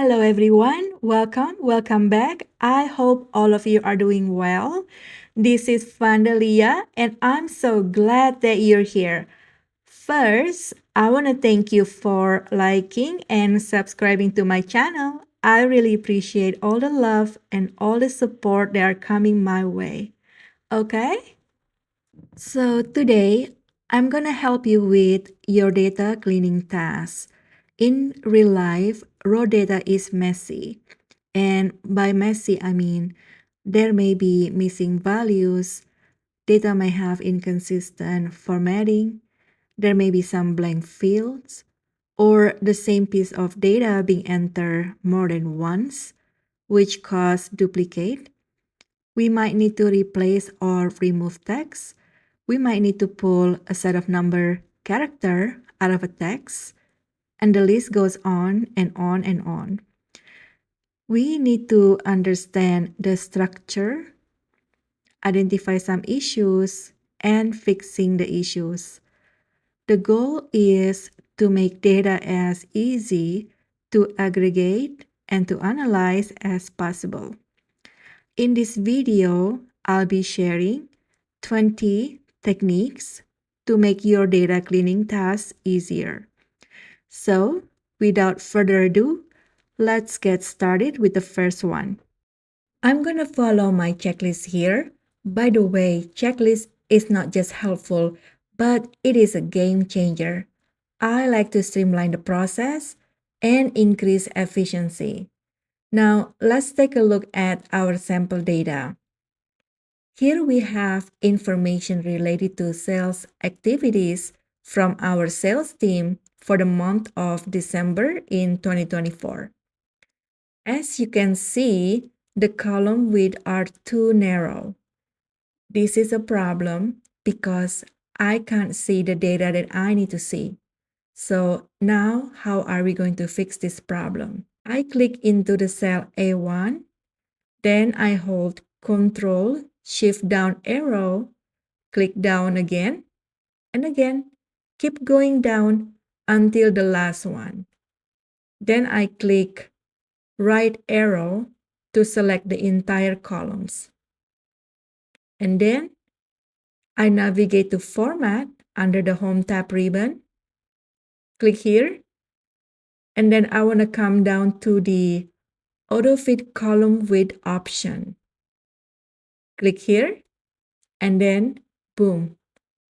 Hello everyone, welcome back. I hope all of you are doing well. This is Vandalia and I'm so glad that you're here. First, I want to thank you for liking and subscribing to my channel. I really appreciate all the love and all the support that are coming my way. Okay? So today, I'm going to help you with your data cleaning task. In real life, raw data is messy. And by messy, I mean there may be missing values, data may have inconsistent formatting, there may be some blank fields, or the same piece of data being entered more than once, which cause duplicate. We might need to replace or remove text. We might need to pull a set of number character out of a text, and the list goes on and on and on. We need to understand the structure, identify some issues, and fixing the issues. The goal is to make data as easy to aggregate and to analyze as possible. In this video, I'll be sharing 20 techniques to make your data cleaning tasks easier. So, without further ado, let's get started with the first one. I'm going to follow my checklist here. By the way, checklist is not just helpful, but it is a game changer. I like to streamline the process and increase efficiency. Now, let's take a look at our sample data. Here we have information related to sales activities from our sales team for the month of December in 2024. As you can see, the column width are too narrow. This is a problem because I can't see the data that I need to see. So now how are we going to fix this problem? I click into the cell A1, then I hold Ctrl Shift down arrow, click down again, and again, keep going down until the last one. Then I click right arrow to select the entire columns. And then I navigate to Format under the Home tab ribbon. Click here. And then I want to come down to the Auto Fit Column Width option. Click here. And then, boom,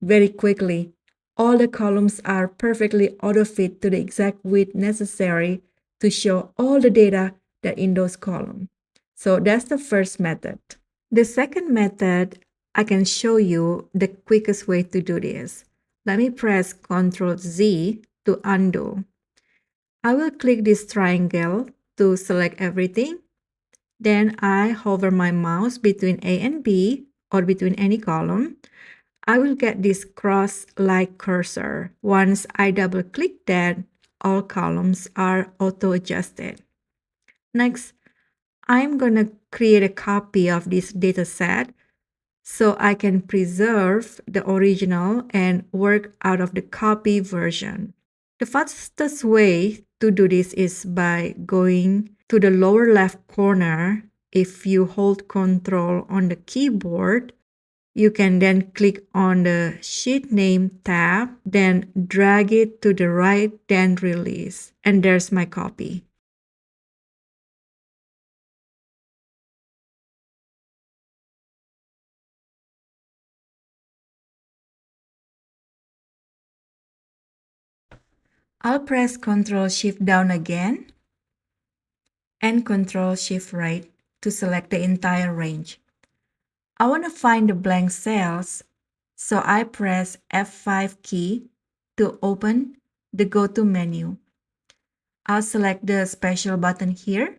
very quickly, all the columns are perfectly auto-fit to the exact width necessary to show all the data that in those columns. So that's the first method. The second method, I can show you the quickest way to do this. Let me press Ctrl Z to undo. I will click this triangle to select everything. Then I hover my mouse between A and B or between any column. I will get this cross-like cursor. Once I double click that, all columns are auto-adjusted. Next, I'm going to create a copy of this dataset so I can preserve the original and work out of the copy version. The fastest way to do this is by going to the lower left corner. If you hold Ctrl on the keyboard, you can then click on the Sheet Name tab, then drag it to the right, then release. And there's my copy. I'll press Ctrl Shift down again and Ctrl Shift right to select the entire range. I want to find the blank cells, so I press F5 key to open the Go To menu. I'll select the special button here.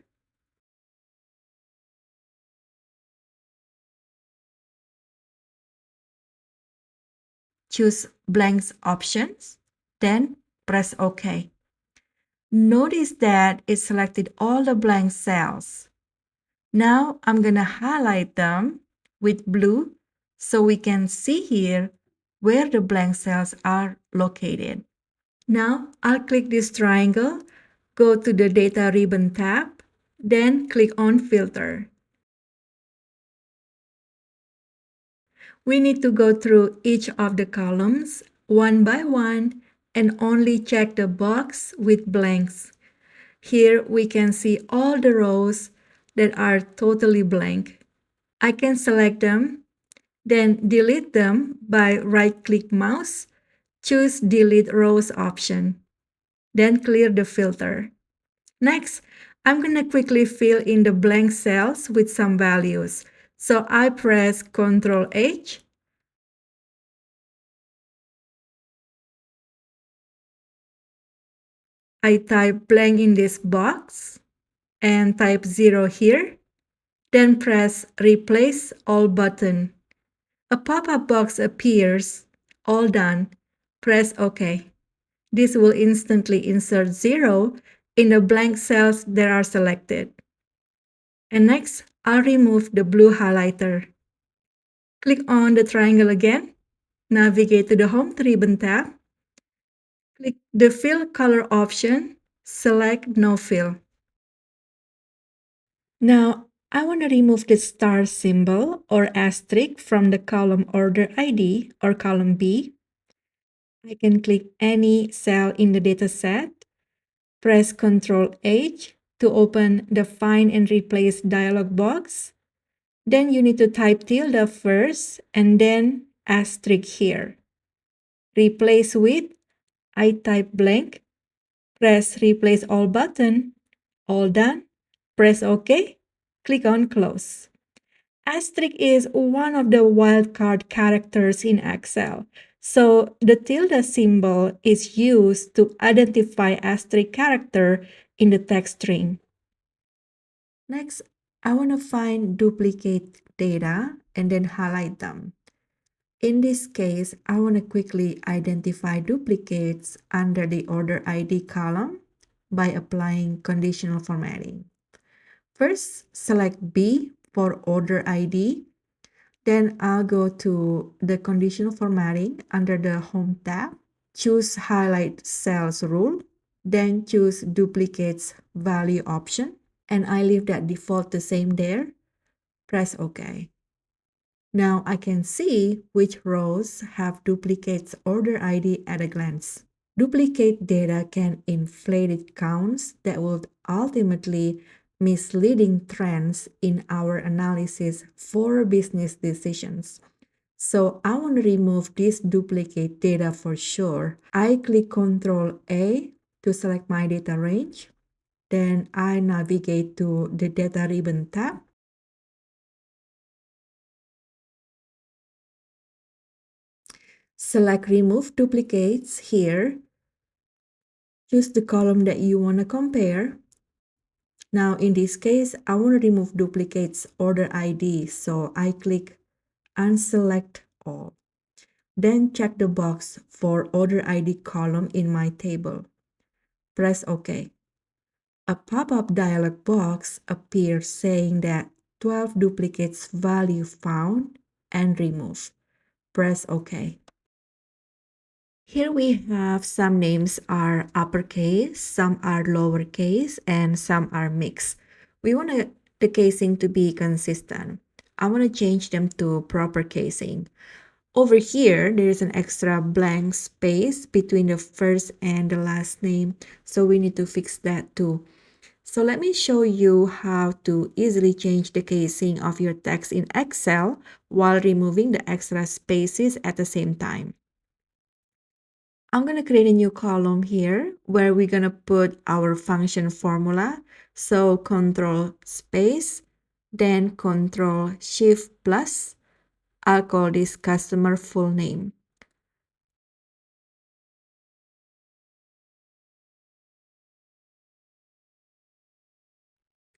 Choose blanks options, then press OK. Notice that it selected all the blank cells. Now I'm going to highlight them with blue so we can see here where the blank cells are located. Now I'll click this triangle, go to the Data Ribbon tab, then click on Filter. We need to go through each of the columns one by one and only check the box with blanks. Here we can see all the rows that are totally blank. I can select them, then delete them by right-click mouse, choose Delete Rows option, then clear the filter. Next, I'm going to quickly fill in the blank cells with some values. So I press Ctrl H. I type blank in this box and type 0 here. Then press Replace All button. A pop-up box appears. All done. Press OK. This will instantly insert 0 in the blank cells that are selected. And next, I'll remove the blue highlighter. Click on the triangle again. Navigate to the Home Ribbon tab. Click the Fill Color option. Select No Fill. Now, I want to remove the star symbol or asterisk from the column Order ID or column B. I can click any cell in the dataset. Press Ctrl H to open the Find and Replace dialog box. Then you need to type tilde first and then asterisk here. Replace with, I type blank. Press Replace All button. All done. Press OK. Click on Close. Asterisk is one of the wildcard characters in Excel. So the tilde symbol is used to identify asterisk character in the text string. Next, I want to find duplicate data and then highlight them. In this case, I want to quickly identify duplicates under the Order ID column by applying conditional formatting. First, select B for Order ID. Then I'll go to the conditional formatting under the Home tab. Choose Highlight Cells rule. Then choose Duplicates Value option. And I leave that default the same there. Press OK. Now I can see which rows have duplicates order ID at a glance. Duplicate data can inflate counts that will ultimately misleading trends in our analysis for business decisions. So I want to remove this duplicate data for sure. I click Ctrl A to select my data range. Then I navigate to the Data Ribbon tab. Select Remove Duplicates here. Choose the column that you want to compare. Now in this case, I want to remove duplicates order ID, so I click Unselect All. Then check the box for order ID column in my table. Press OK. A pop-up dialog box appears saying that 12 duplicates value found and removed. Press OK. Here we have some names are uppercase, some are lowercase, and some are mixed. We want the casing to be consistent. I want to change them to proper casing. Over here, there is an extra blank space between the first and the last name, so we need to fix that too. So let me show you how to easily change the casing of your text in Excel while removing the extra spaces at the same time. I'm going to create a new column here where we're going to put our function formula. So Control space, then Control Shift plus. I'll call this customer full name.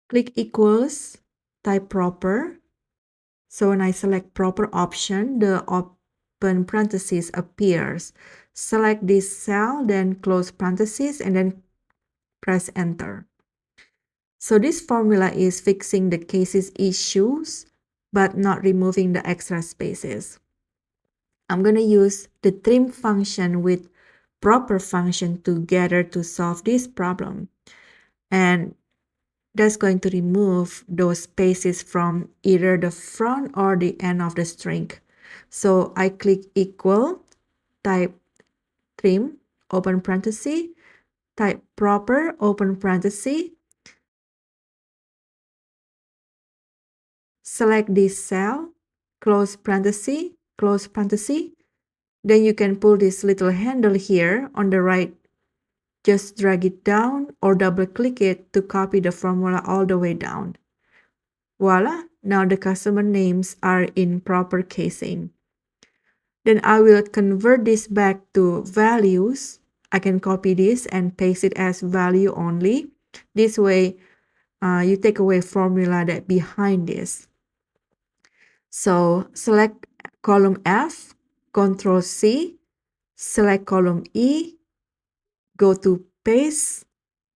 Click equals, type proper. So when I select proper option, the open parenthesis appears. Select this cell, then close parenthesis, and then press enter. So this formula is fixing the cases issues, but not removing the extra spaces. I'm going to use the trim function with proper function together to solve this problem. And that's going to remove those spaces from either the front or the end of the string. So I click equal, type trim, open parenthesis, type proper, open parenthesis, select this cell, close parenthesis, close parenthesis. Then you can pull this little handle here on the right. Just drag it down or double click it to copy the formula all the way down. Voila, now the customer names are in proper casing. Then I will convert this back to values. I can copy this and paste it as value only. This way, you take away formula that behind this. So select column F, Control C, select column E, go to paste,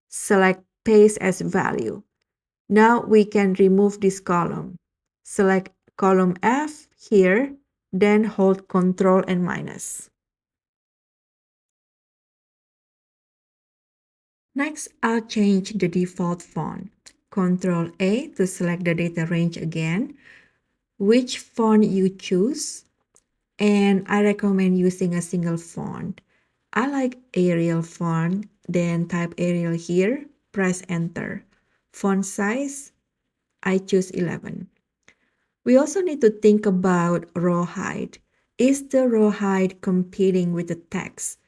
select paste as value. Now we can remove this column. Select column F here, then hold Control and minus. Next, I'll change the default font. Control A to select the data range again, which font you choose, and I recommend using a single font. I like Arial font, then type Arial here, press enter. Font size, I choose 11. We also need to think about row height. Is the row height competing with the text?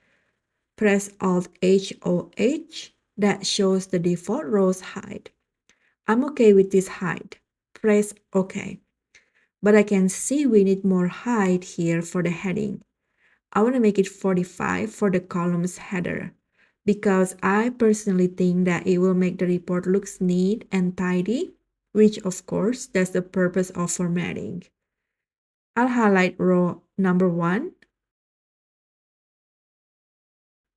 Press Alt-H-O-H, that shows the default row's height. I'm okay with this height. Press OK. But I can see we need more height here for the heading. I want to make it 45 for the column's header because I personally think that it will make the report looks neat and tidy, which of course, that's the purpose of formatting. I'll highlight row number 1,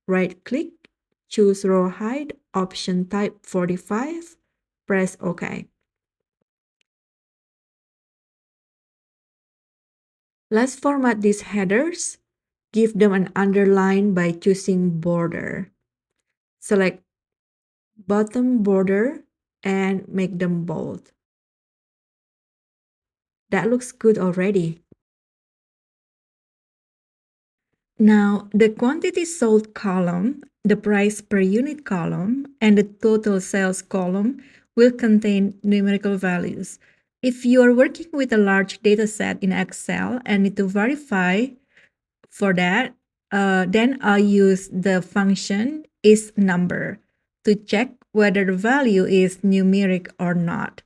right-click, choose row height, option type 45, press OK. Let's format these headers. Give them an underline by choosing border. Select bottom border and make them bold. That looks good already. Now, the quantity sold column, the price per unit column, and the total sales column will contain numerical values. If you are working with a large data set in Excel and need to verify for that, then I'll use the function isNumber to check whether the value is numeric or not.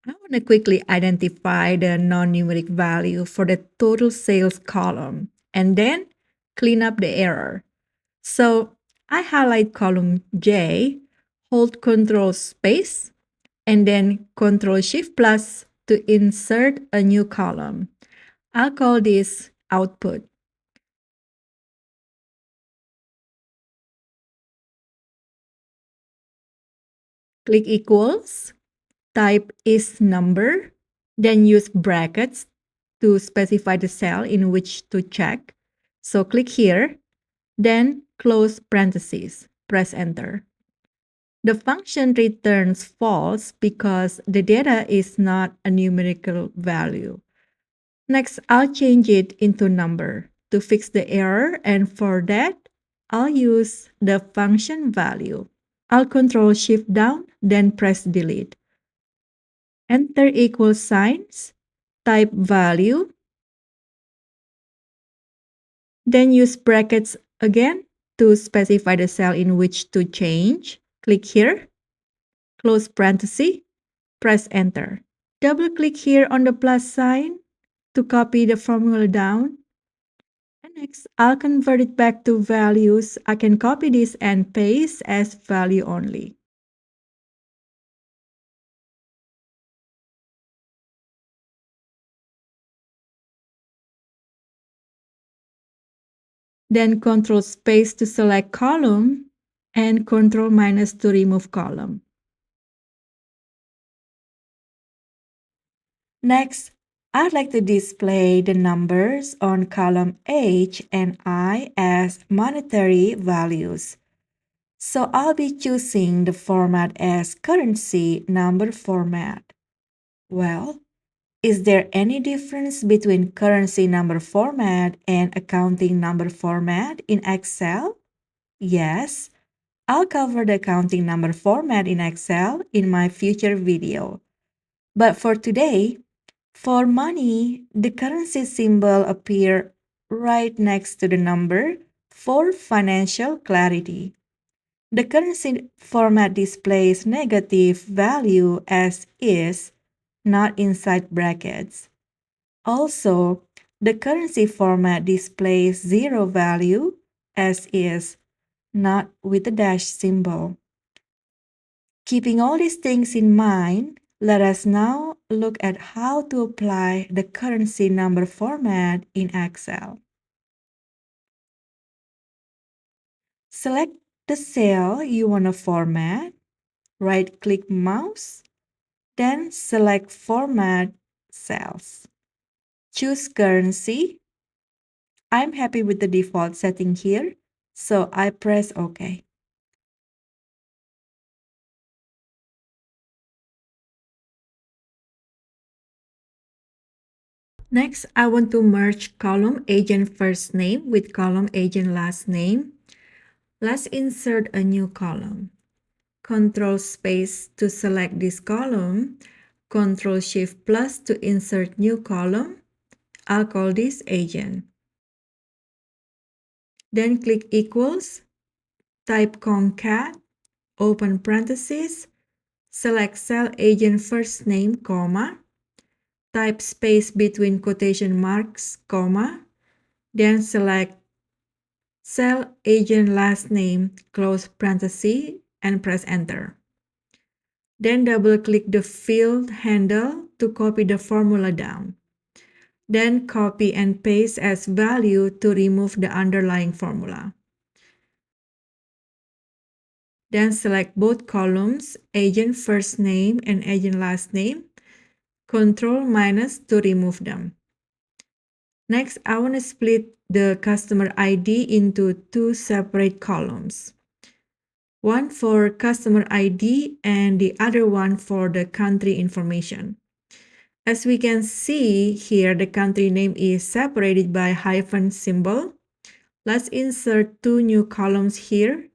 I want to quickly identify the non-numeric value for the total sales column and then clean up the error. So I highlight column J, hold Control Space, and then Control Shift Plus to insert a new column. I'll call this output. Click equals, type isNumber, then use brackets to specify the cell in which to check. So click here, then close parentheses, press enter. The function returns false because the data is not a numerical value. Next, I'll change it into number to fix the error, and for that, I'll use the function value. I'll Control Shift down, then press delete. Enter equal signs, type value, then use brackets again to specify the cell in which to change. Click here, close parenthesis, press enter. Double click here on the plus sign to copy the formula down. And next, I'll convert it back to values. I can copy this and paste as value only. Then Control Space to select column and Control minus to remove column. Next, I'd like to display the numbers on column H and I as monetary values. So I'll be choosing the format as currency number format. Well, is there any difference between currency number format and accounting number format in Excel? Yes, I'll cover the accounting number format in Excel in my future video. But for today, for money, the currency symbol appear right next to the number for financial clarity. The currency format displays negative value as is, not inside brackets. Also, the currency format displays zero value as is, not with the dash symbol. Keeping all these things in mind, let us now look at how to apply the currency number format in Excel. Select the cell you want to format, right-click mouse, then select Format Cells. Choose Currency. I'm happy with the default setting here, so I press OK. Next, I want to merge column agent first name with column agent last name. Let's insert a new column. Control space to select this column. Control Shift plus to insert new column. I'll call this agent. Then click equals, type concat, open parentheses, select cell agent first name, comma, type space between quotation marks, comma, then select cell agent last name, close parenthesis, and press enter. Then double click the field handle to copy the formula down. Then copy and paste as value to remove the underlying formula. Then select both columns, agent first name and agent last name. Control minus to remove them. Next, I want to split the customer ID into two separate columns. One for customer ID and the other one for the country information. As we can see here, the country name is separated by hyphen symbol. Let's insert two new columns here.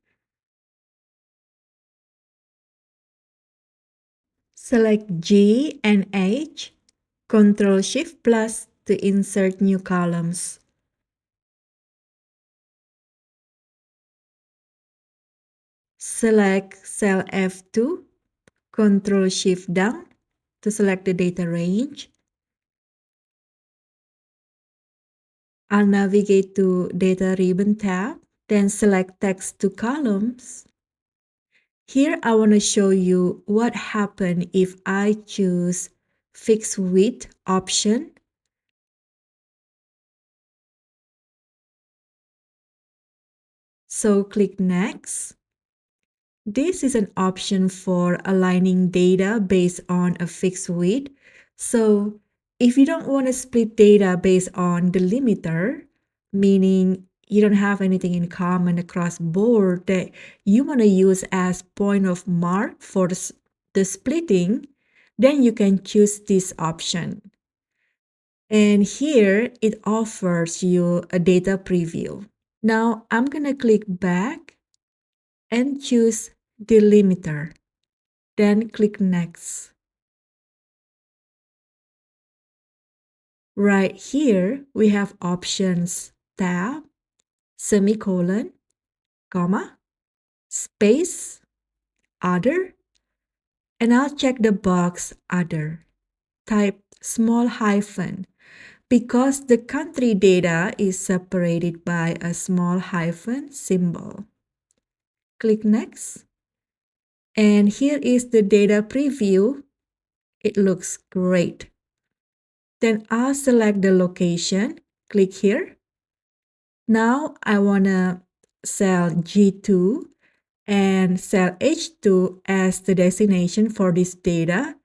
Select G and H, Control Shift plus to insert new columns. Select cell F2, Control Shift down to select the data range. I'll navigate to Data Ribbon tab, then select Text to Columns. Here I want to show you what happens if I choose Fixed Width option. So click Next. This is an option for aligning data based on a fixed width. So if you don't want to split data based on delimiter, meaning you don't have anything in common across board that you want to use as point of mark for the splitting, then you can choose this option. And here it offers you a data preview. Now I'm going to click back and choose delimiter. Then click Next. Right here, we have options tab, semicolon, comma, space, other, and I'll check the box other. Type small hyphen because the country data is separated by a small hyphen symbol. Click Next. And here is the data preview. It looks great. Then I'll select the location. Click here. Now I want to cell G2 and cell H2 as the destination for this data.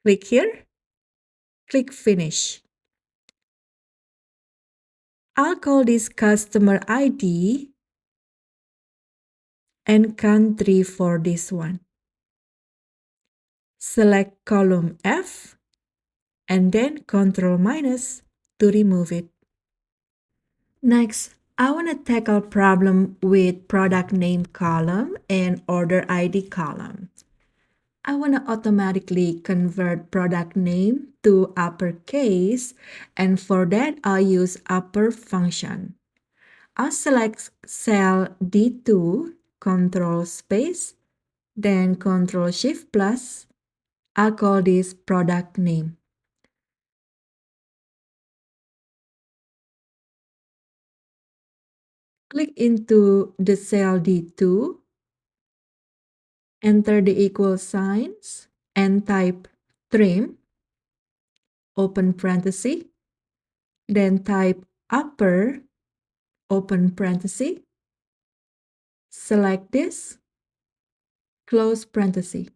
Click here. Click Finish. I'll call this customer ID and country for this one. Select column F and then Ctrl minus to remove it. Next, I want to tackle problem with product name column and order ID column. I want to automatically convert product name to uppercase, and for that I'll use upper function. I'll select cell D2, Control space, then Control Shift plus. I'll call this product name. Click into the cell D2, enter the equal signs, and type trim, open parenthesis, then type upper, open parenthesis, select this, close parenthesis,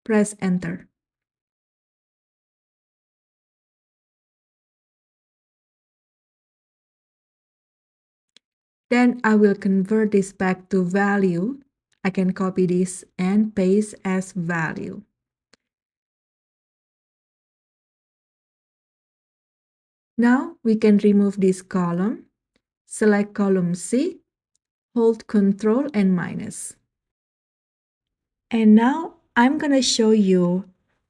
press enter. Then I will convert this back to value. I can copy this and paste as value. Now we can remove this column. Select column C, hold Ctrl and minus. And now I'm going to show you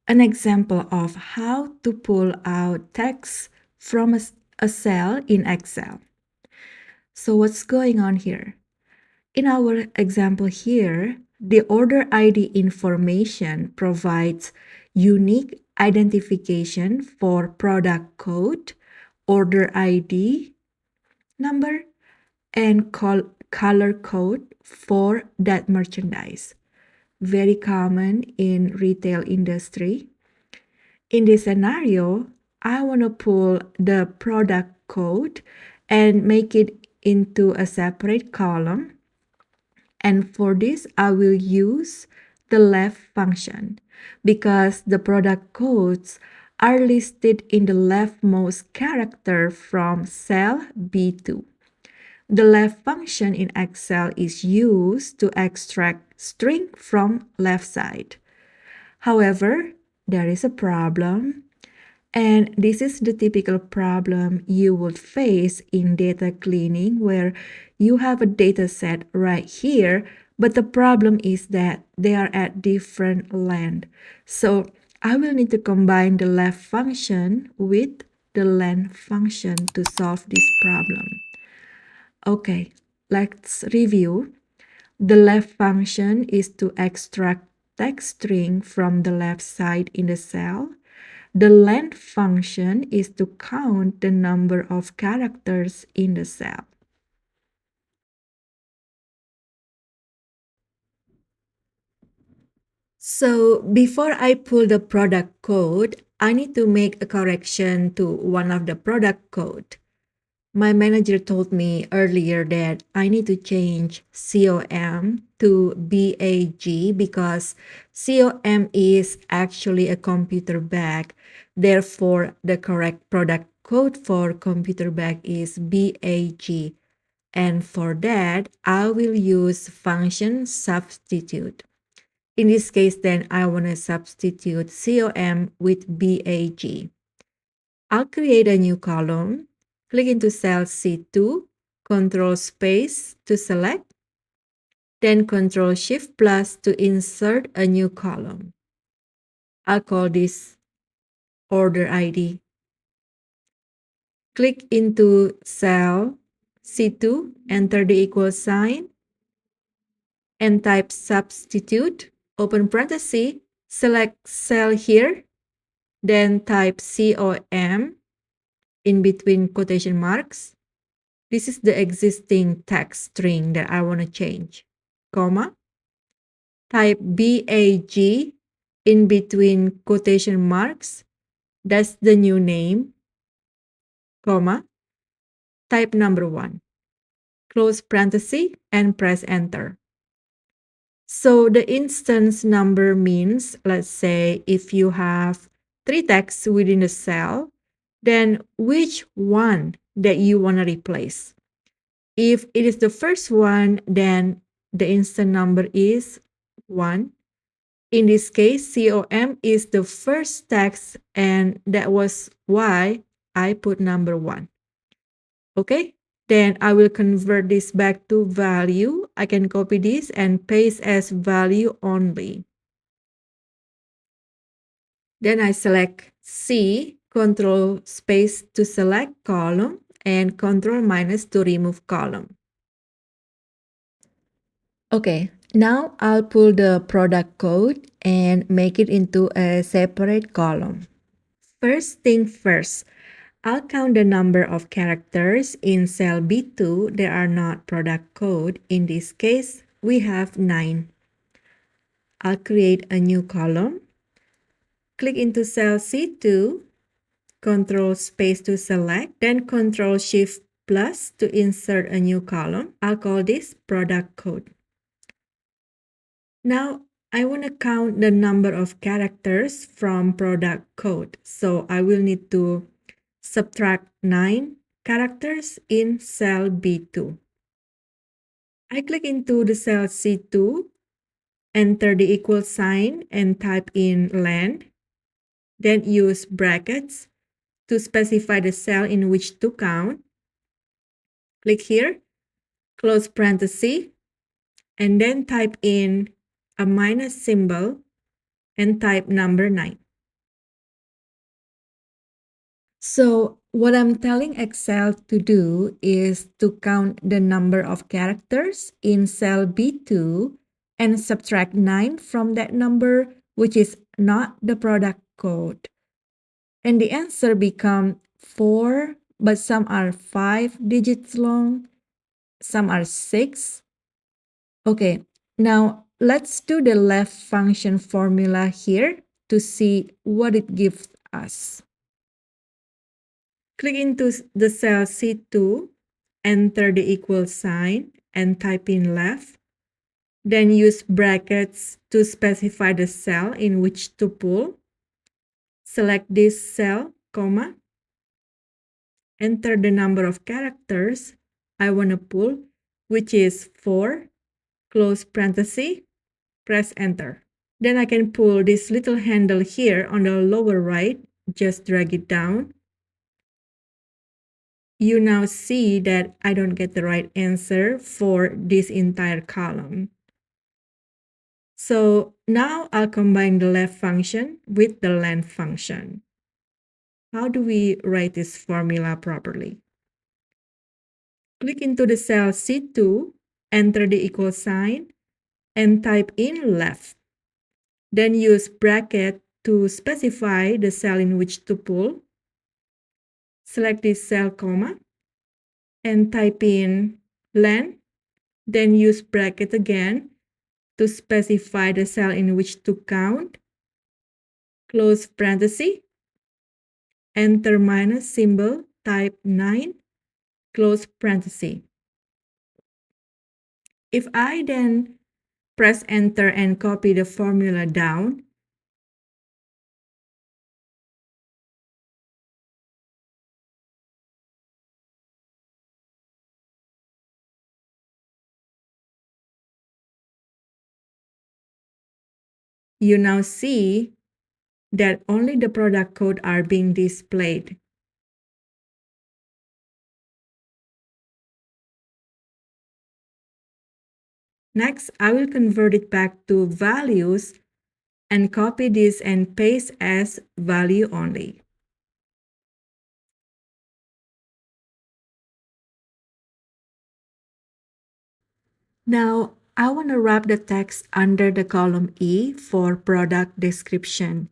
an example of how to pull out text from a cell in Excel. So what's going on here? In our example here, the order ID information provides unique identification for product code, order ID number, and color code for that merchandise. Very common in retail industry. In this scenario, I want to pull the product code and make it into a separate column. And for this, I will use the left function because the product codes are listed in the leftmost character from cell B2. The left function in Excel is used to extract string from left side. However, there is a problem, and this is the typical problem you would face in data cleaning where you have a data set right here, but the problem is that they are at different length. So I will need to combine the left function with the length function to solve this problem. Okay, let's review. The left function is to extract text string from the left side in the cell. The length function is to count the number of characters in the cell. So before I pull the product code, I need to make a correction to one of the product code. My manager told me earlier that I need to change COM to BAG because COM is actually a computer bag. Therefore, the correct product code for computer bag is BAG. And for that, I will use function substitute. In this case, then I want to substitute COM with BAG. I'll create a new column. Click into cell C2, Control space to select, then Control Shift plus to insert a new column. I'll call this order ID. Click into cell C2, enter the equal sign, and type substitute, open parenthesis, select cell here, then type COM in between quotation marks. This is the existing text string that I want to change, comma. Type BAG in between quotation marks. That's the new name, comma. Type number 1. Close parenthesis and press enter. So the instance number means, let's say, if you have 3 texts within a cell, then which one that you want to replace? If it is the first one, then the instant number is 1. In this case, COM is the first text, and that was why I put number 1. Okay, then I will convert this back to value. I can copy this and paste as value only. Then I select C, Control space to select column, and Control minus to remove column. Okay, now I'll pull the product code and make it into a separate column. First thing first, I'll count the number of characters in cell B2 that are not product code. In this case, we have 9. I'll create a new column. Click into cell C2, Control space to select, then Control Shift plus to insert a new column. I'll call this product code. Now, I want to count the number of characters from product code. So I will need to subtract 9 characters in cell B2. I click into the cell C2, enter the equal sign and type in length, then use brackets to specify the cell in which to count. Click here, close parenthesis, and then type in a minus symbol and type number 9. So what I'm telling Excel to do is to count the number of characters in cell B2 and subtract 9 from that number, which is not the product code. And the answer become 4, but some are 5 digits long, some are 6. Okay, now let's do the left function formula here to see what it gives us. Click into the cell C2, enter the equal sign and type in left. Then use brackets to specify the cell in which to pull. Select this cell, comma. Enter the number of characters I want to pull, which is 4. Close parenthesis, press enter. Then I can pull this little handle here on the lower right, just drag it down. You now see that I don't get the right answer for this entire column. So now I'll combine the left function with the length function. How do we write this formula properly? Click into the cell C2, enter the equal sign, and type in left. Then use bracket to specify the cell in which to pull. Select this cell, comma, and type in length. Then use bracket again to specify the cell in which to count. Close parenthesis. Enter minus symbol, type 9, close parenthesis. If I then press enter and copy the formula down, you now see that only the product code are being displayed. Next, I will convert it back to values and copy this and paste as value only. Now, I want to wrap the text under the column E for product description.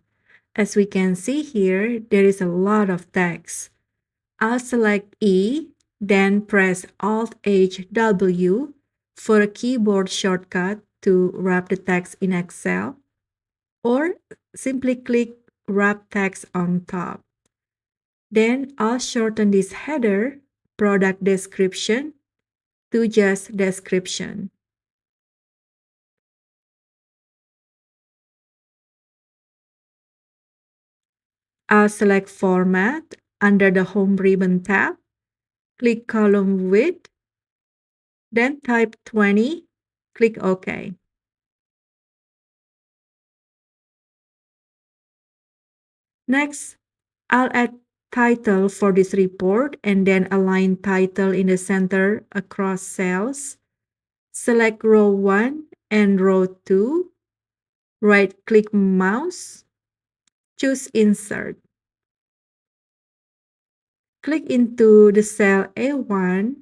As we can see here, there is a lot of text. I'll select E, then press Alt-H-W for a keyboard shortcut to wrap the text in Excel, or simply click Wrap Text on top. Then I'll shorten this header, product description, to just description. I'll select Format under the Home ribbon tab, click Column Width, then type 20, Click OK. Next, I'll add title for this report and then align title in the center across cells. Select row 1 and row 2. Right-click mouse. Choose Insert. Click into the cell A1.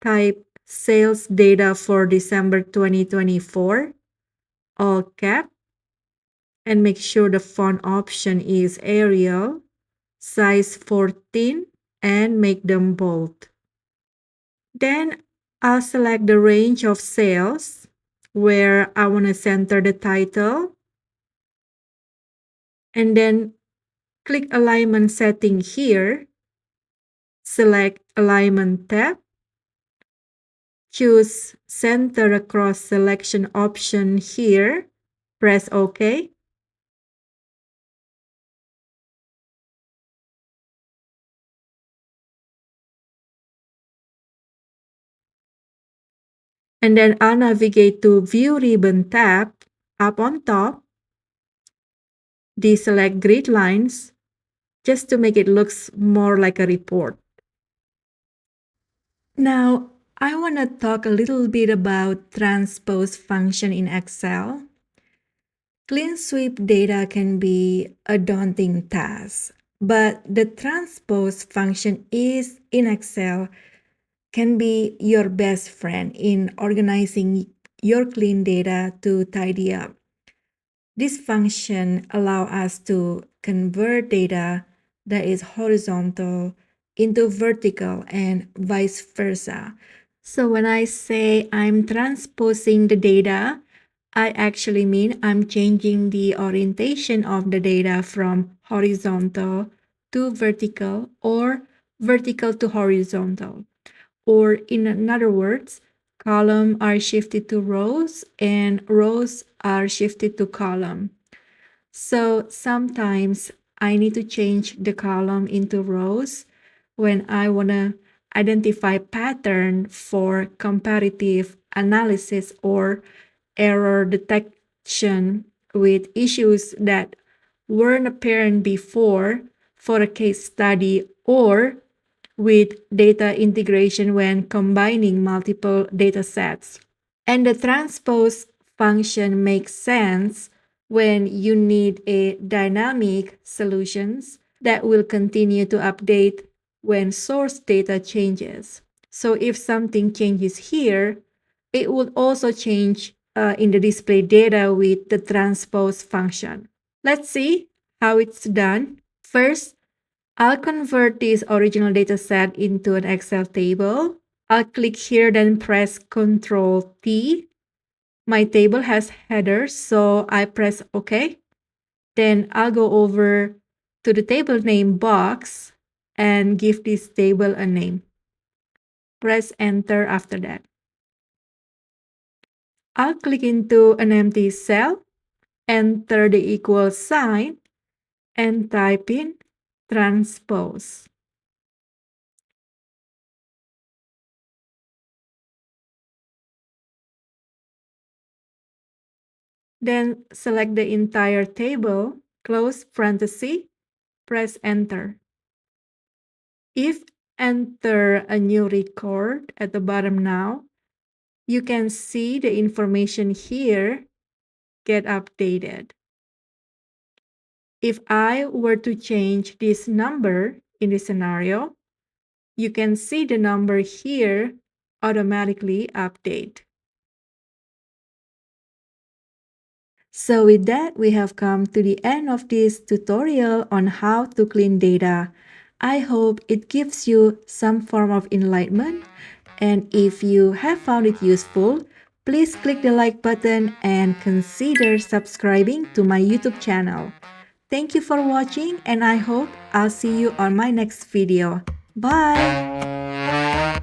Type sales data for December 2024, all cap, and make sure the font option is Arial, size 14, and make them bold. Then I'll select the range of sales where I want to center the title, and then click alignment setting here, select alignment tab, choose center across selection option here, press OK. And then I'll navigate to View Ribbon tab up on top, deselect grid lines just to make it looks more like a report. Now, I want to talk a little bit about transpose function in Excel. Clean sweep data can be a daunting task, but the transpose function is in Excel can be your best friend in organizing your clean data to tidy up. This function allows us to convert data that is horizontal into vertical and vice versa. So when I say I'm transposing the data, I actually mean I'm changing the orientation of the data from horizontal to vertical or vertical to horizontal. Or in other words, columns are shifted to rows and rows are shifted to column. So sometimes I need to change the column into rows when I want to identify pattern for comparative analysis or error detection with issues that weren't apparent before for a case study or with data integration when combining multiple data sets. And the transpose function makes sense when you need a dynamic solutions that will continue to update when source data changes. So if something changes here, it would also change in the display data with the transpose function. Let's see how it's done. First, I'll convert this original data set into an Excel table. I'll click here, then press Ctrl T. My table has headers, so I press OK. Then I'll go over to the table name box and give this table a name. Press Enter after that. I'll click into an empty cell, enter the equal sign, and type in transpose. Then select the entire table, close parenthesis, press Enter. If enter a new record at the bottom now, you can see the information here get updated. If I were to change this number in this scenario, you can see the number here automatically update. So with that, we have come to the end of this tutorial on how to clean data. I hope it gives you some form of enlightenment. And if you have found it useful, please click the like button and consider subscribing to my YouTube channel. Thank you for watching and I hope I'll see you on my next video. Bye!